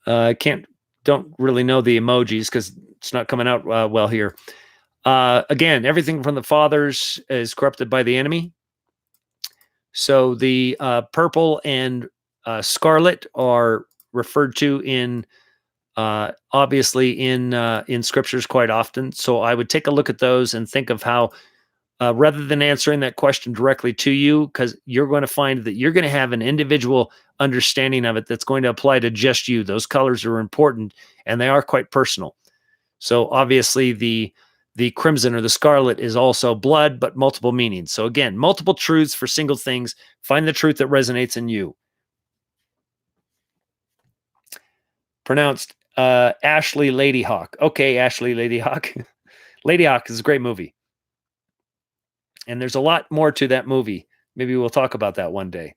Don't really know the emojis because it's not coming out well here. Again, everything from the fathers is corrupted by the enemy. So the purple and scarlet are referred to in obviously in scriptures quite often. So I would take a look at those and think of how, rather than answering that question directly to you, because you're going to find that you're going to have an individual understanding of it that's going to apply to just you. Those colors are important and they are quite personal. So obviously the crimson or the scarlet is also blood, but multiple meanings. So again, multiple truths for single things. Find the truth that resonates in you. Pronounced Ashley Ladyhawk. Okay, Ashley Ladyhawk. Ladyhawk is a great movie. And there's a lot more to that movie. Maybe we'll talk about that one day.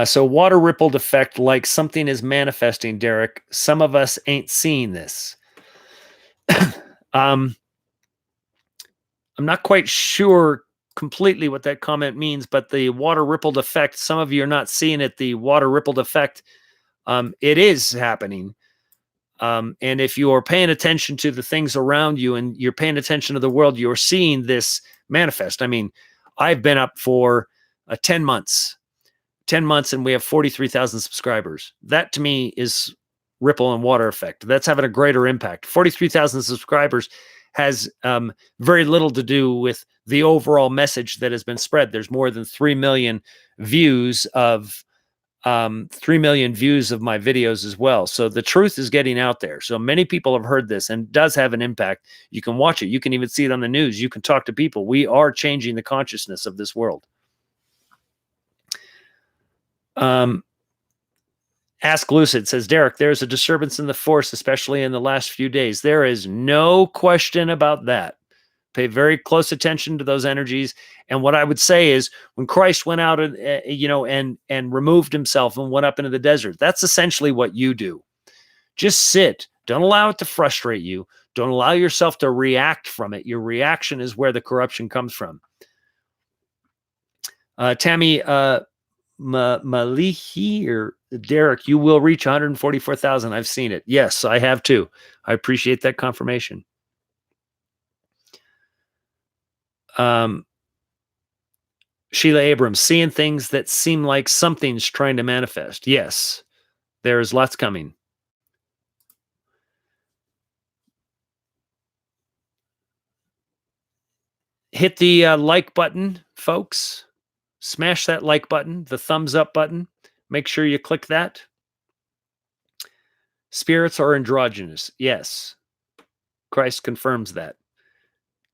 So water rippled effect, like something is manifesting, Derek. Some of us ain't seeing this. I'm not quite sure completely what that comment means, but the water rippled effect, some of you are not seeing it. The water rippled effect, it is happening. And if you are paying attention to the things around you and you're paying attention to the world, you're seeing this manifest. I mean, I've been up for 10 months, and we have 43,000 subscribers. That to me is ripple and water effect. That's having a greater impact. 43,000 subscribers has very little to do with the overall message that has been spread. There's more than 3 million views of 3 million views of my videos as well. So the truth is getting out there. So many people have heard this and does have an impact. You can watch it. You can even see it on the news. You can talk to people. We are changing the consciousness of this world. Ask Lucid says, Derek, there's a disturbance in the force, especially in the last few days. There is no question about that. Pay very close attention to those energies. And what I would say is, when Christ went out and removed himself and went up into the desert, that's essentially what you do. Just sit. Don't allow it to frustrate you. Don't allow yourself to react from it. Your reaction is where the corruption comes from. Tammy Malihi or Derek, you will reach 144,000. I've seen it. Yes, I have too. I appreciate that confirmation. Sheila Abrams, seeing things that seem like something's trying to manifest. Yes, there's lots coming. Hit the like button, folks. Smash that like button, the thumbs up button. Make sure you click that. Spirits are androgynous. Yes. Christ confirms that.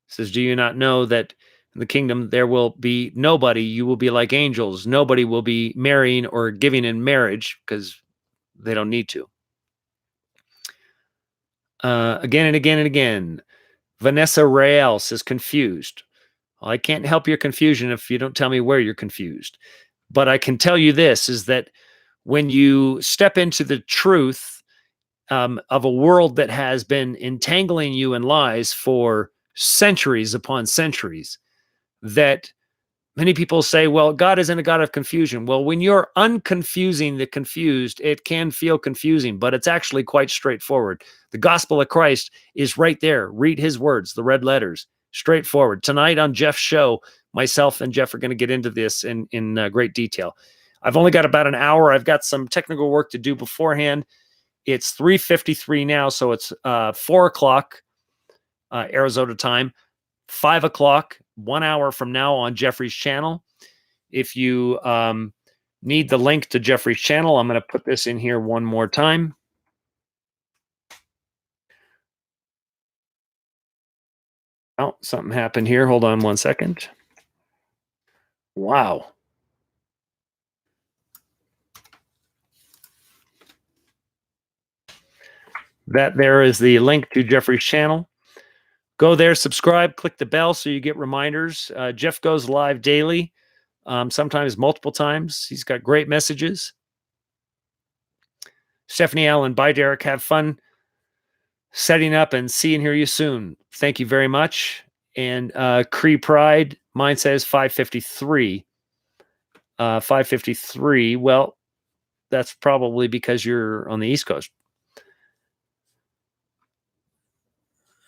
He says, do you not know that in the kingdom there will be nobody? You will be like angels. Nobody will be marrying or giving in marriage because they don't need to. Again and again and again. Vanessa Real says, confused. Well, I can't help your confusion if you don't tell me where you're confused. But I can tell you this, is that when you step into the truth of a world that has been entangling you in lies for centuries upon centuries, that many people say, well, God isn't a God of confusion. Well, when you're unconfusing the confused, it can feel confusing, but it's actually quite straightforward. The gospel of Christ is right there. Read his words, the red letters, straightforward. Tonight on Jeff's show, myself and Jeff are going to get into this in great detail. I've only got about an hour. I've got some technical work to do beforehand. It's 3:53 now, so it's 4 o'clock Arizona time, 5 o'clock, 1 hour from now on Jeffrey's channel. If you need the link to Jeffrey's channel, I'm going to put this in here one more time. Oh, something happened here. Hold on 1 second. Wow. That there is the link to Jeffrey's channel. Go there, subscribe, click the bell so you get reminders. Jeff goes live daily, sometimes multiple times. He's got great messages. Stephanie Allen, bye, Derek. Have fun setting up and see and hear you soon. Thank you very much. And Cree Pride, mine says 553. 553. Well, that's probably because you're on the East Coast.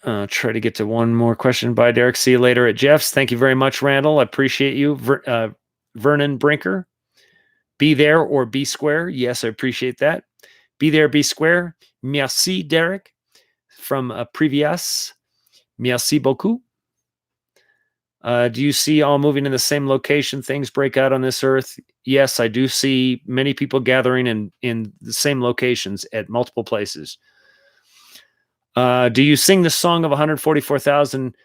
Try to get to one more question. Bye, Derek. See you later at Jeff's. Thank you very much, Randall. I appreciate you. Vernon Brinker. Be there or be square. Yes, I appreciate that. Be there, be square. Merci, Derek. From Previous. Merci beaucoup. Do you see all moving in the same location? Things break out on this earth? Yes, I do see many people gathering in the same locations at multiple places. Do you sing the song of 144,000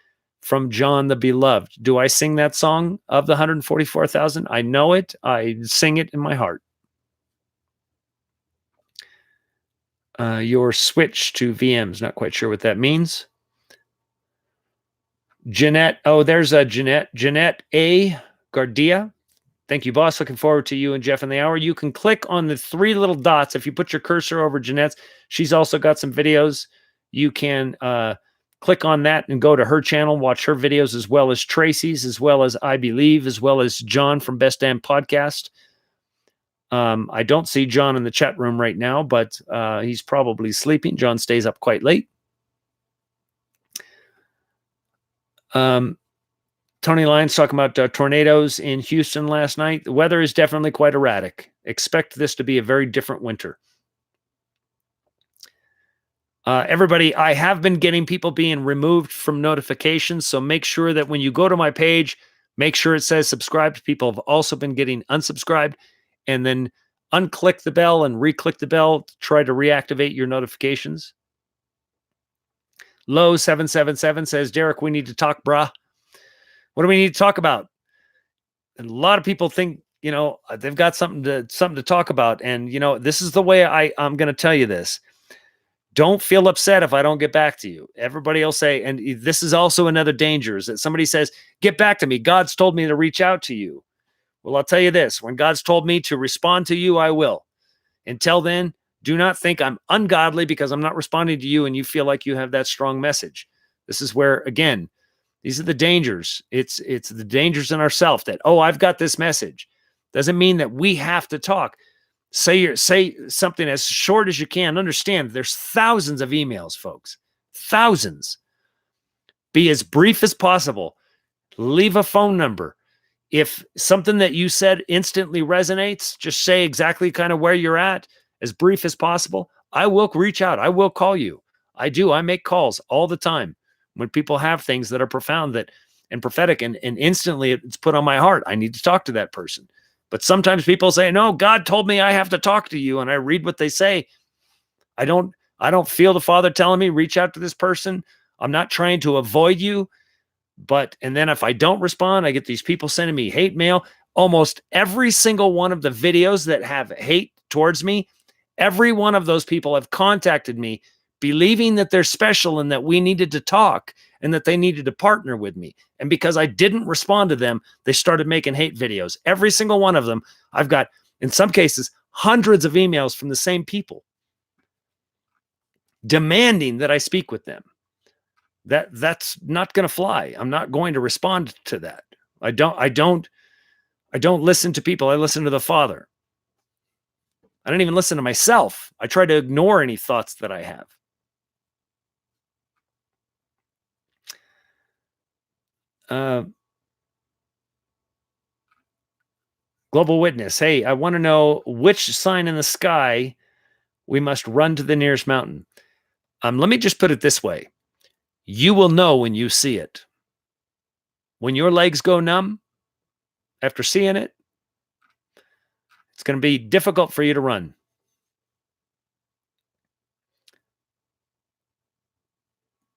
from John the Beloved? Do I sing that song of the 144,000? I know it. I sing it in my heart. Your switch to VMs. Not quite sure what that means. Jeanette. Oh, there's a Jeanette. Jeanette A. Gardia. Thank you, boss. Looking forward to you and Jeff in the hour. You can click on the three little dots. If you put your cursor over Jeanette's, she's also got some videos. You can click on that and go to her channel, watch her videos, as well as Tracy's, as well as I Believe, as well as John from Best Damn Podcast. I don't see John in the chat room right now, but he's probably sleeping. John stays up quite late. Tony Lyons talking about tornadoes in Houston last night. The weather is definitely quite erratic. Expect this to be a very different winter. Everybody, I have been getting people being removed from notifications, so make sure that when you go to my page, make sure it says subscribed. People have also been getting unsubscribed, and then unclick the bell and re-click the bell to try to reactivate your notifications. Low777 says, Derek, we need to talk, brah. What do we need to talk about? And a lot of people think, they've got something to talk about. And, this is the way I'm going to tell you this. Don't feel upset if I don't get back to you. Everybody will say, and this is also another danger, is that somebody says, get back to me. God's told me to reach out to you. Well, I'll tell you this. When God's told me to respond to you, I will. Until then, do not think I'm ungodly because I'm not responding to you and you feel like you have that strong message. This is where, again, these are the dangers. It's the dangers in ourselves that, I've got this message. Doesn't mean that we have to talk. Say something as short as you can. Understand there's thousands of emails, folks. Thousands. Be as brief as possible. Leave a phone number. If something that you said instantly resonates, just say exactly kind of where you're at, as brief as possible. I will reach out. I will call you. I do. I make calls all the time when people have things that are profound and prophetic, and instantly it's put on my heart. I need to talk to that person. But sometimes people say, no, God told me I have to talk to you. And I read what they say. I don't feel the Father telling me, reach out to this person. I'm not trying to avoid you. And then if I don't respond, I get these people sending me hate mail. Almost every single one of the videos that have hate towards me, every one of those people have contacted me believing that they're special and that we needed to talk and that they needed to partner with me. And because I didn't respond to them, they started making hate videos. Every single one of them. I've got, in some cases, hundreds of emails from the same people demanding that I speak with them. That's not going to fly. I'm not going to respond to that. I don't listen to people. I listen to the Father. I don't even listen to myself. I try to ignore any thoughts that I have. Global Witness. Hey, I want to know which sign in the sky we must run to the nearest mountain. Let me just put it this way. You will know when you see it. When your legs go numb after seeing it, it's going to be difficult for you to run.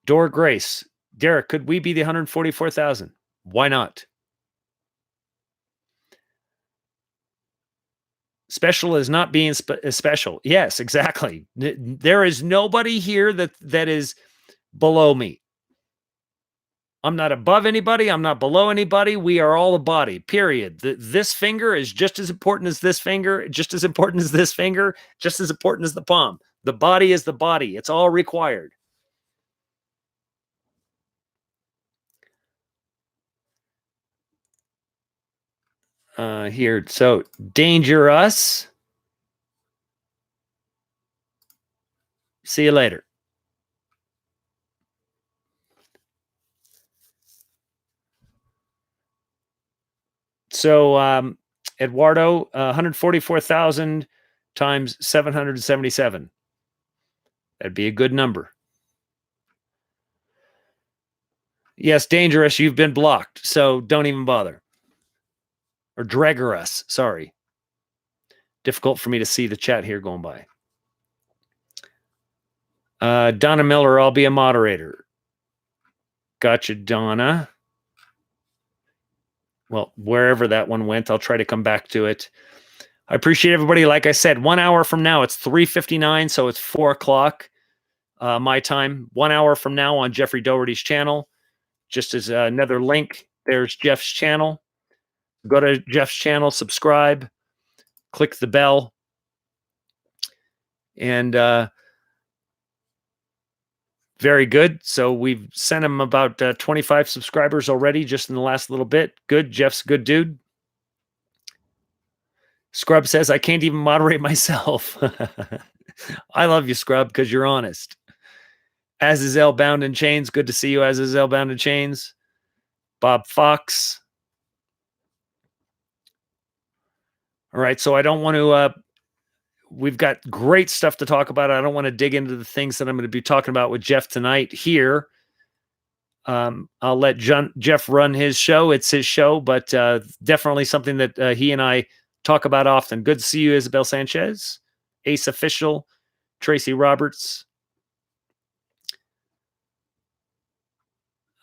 Dora Grace. Derek, could we be the 144,000? Why not? Special is not being special. Yes, exactly. There is nobody here that is below me. I'm not above anybody. I'm not below anybody. We are all a body, period. This finger is just as important as this finger, just as important as this finger, just as important as the palm. The body is the body. It's all required. here. So Dangerous. See you later. So Eduardo, 144,000 times 777. That'd be a good number. Yes, Dangerous, you've been blocked, so don't even bother. Or Dregarus, sorry. Difficult for me to see the chat here going by. Donna Miller, I'll be a moderator. Gotcha, Donna. Well, wherever that one went, I'll try to come back to it. I appreciate everybody. Like I said, 1 hour from now, it's 3:59, so it's 4 o'clock my time. 1 hour from now on Jeffrey Doherty's channel. Just as another link, there's Jeff's channel. Go to Jeff's channel, subscribe, click the bell, and very good. So we've sent him about 25 subscribers already just in the last little bit. Good. Jeff's a good dude. Scrub says, I can't even moderate myself. I love you, Scrub, because you're honest. Azazel Bound in Chains. Good to see you, Azazel Bound in Chains. Bob Fox. All right. So I don't want to, we've got great stuff to talk about. I don't want to dig into the things that I'm going to be talking about with Jeff tonight here. I'll let Jeff run his show. It's his show, but definitely something that he and I talk about often. Good to see you, Isabel Sanchez, Ace Official, Tracy Roberts,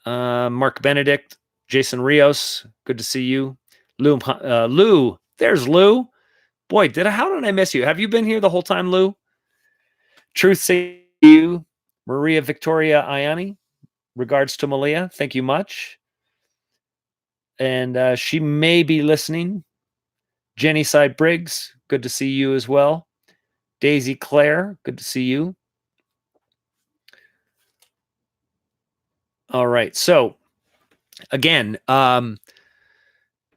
Mark Benedict, Jason Rios. Good to see you. Lou, there's Lou. Boy, how did I miss you? Have you been here the whole time, Lou? Truth say you, Maria Victoria Iani. Regards to Malia. Thank you much. And she may be listening. Jenny Side Briggs, good to see you as well. Daisy Claire, good to see you. All right. So again,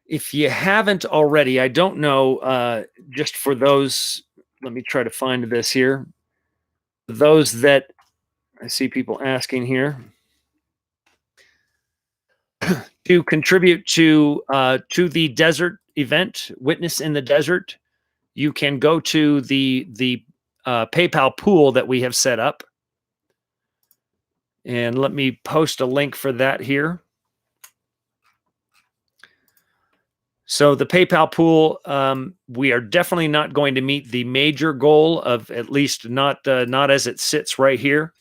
if you haven't already, I don't know, just for those, let me try to find this here. Those that I see people asking here to contribute to the desert event, Witness in the Desert, you can go to the PayPal pool that we have set up. And let me post a link for that here. So the PayPal pool, we are definitely not going to meet the major goal of, at least not as it sits right here,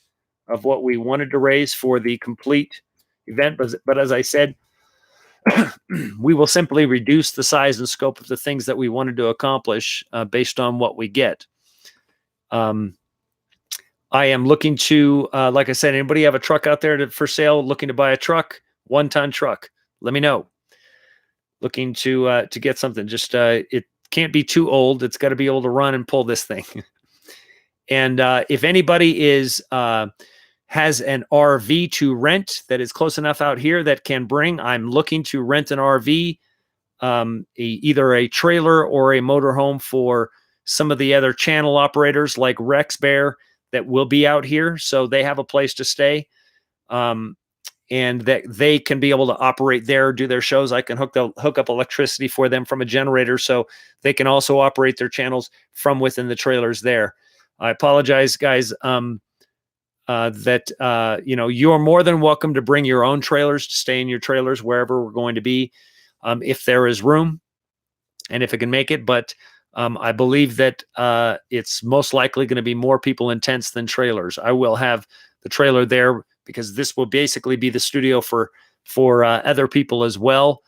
of what we wanted to raise for the complete event. But as I said, we will simply reduce the size and scope of the things that we wanted to accomplish based on what we get. I am looking to, like I said, anybody have a truck out there for sale, looking to buy a truck, 1-ton truck, let me know. Looking to get something. Just it can't be too old. It's got to be able to run and pull this thing. And if anybody has an RV to rent that is close enough out here that can bring, I'm looking to rent an RV, either a trailer or a motorhome for some of the other channel operators like Rex Bear that will be out here. So they have a place to stay. And that they can be able to operate there, do their shows. I can hook up electricity for them from a generator, so they can also operate their channels from within the trailers there. I apologize, guys, that you're more than welcome to bring your own trailers, to stay in your trailers wherever we're going to be, if there is room and if it can make it. But I believe that it's most likely going to be more people in tents than trailers. I will have the trailer there, because this will basically be the studio for other people as well,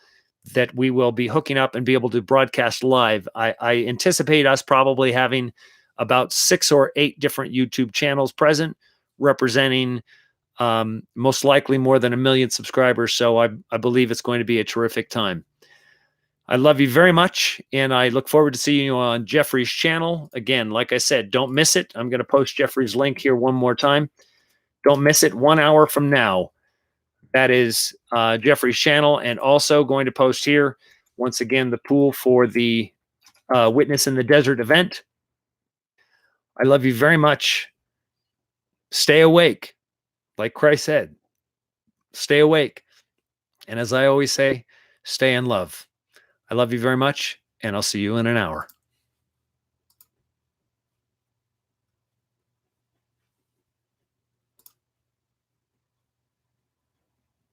that we will be hooking up and be able to broadcast live. I anticipate us probably having about 6 or 8 different YouTube channels present, representing most likely more than 1 million subscribers. So I believe it's going to be a terrific time. I love you very much, and I look forward to seeing you on Jeffrey's channel. Again, like I said, don't miss it. I'm going to post Jeffrey's link here one more time. Don't miss it. 1 hour from now, that is Jeffrey's channel, and also going to post here Once again, the pool for the Witness in the Desert event. I love you very much. Stay awake. Like Christ said, stay awake. And as I always say, stay in love. I love you very much, and I'll see you in an hour.